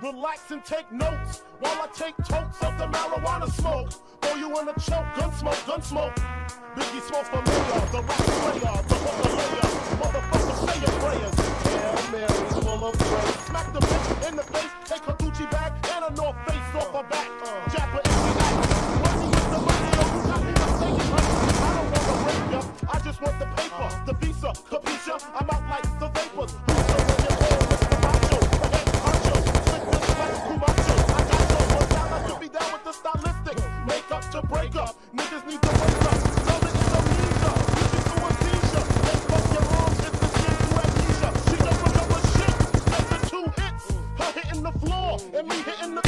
Relax and take notes while I take totes of the marijuana smoke. Throw you in a choke, gun smoke. Biggie Smoke familiar, the rock slayer, the hooker layer. Motherfucker, say your prayers. Hail Mary's full of grace. Smack the bitch in the face, take her Gucci bag and a North Face off her back. Jab her in the act. Money is the money, oh, you got me mistaken, honey. I don't wanna rape ya, I just want the paper, the visa, capisha. I'm out like the vapors. Who's the one you're on, Mr. Macho? Head honcho, slick this like Kumacho. I got so much I like to be down with the stylistic. Make up to break up, niggas need to wake up. Tell me it's amnesia, you can do a seizure. Then fuck your arms, it's the shit to amnesia. She don't remember shit, just the 2 hits. Her hitting the floor, and me hitting the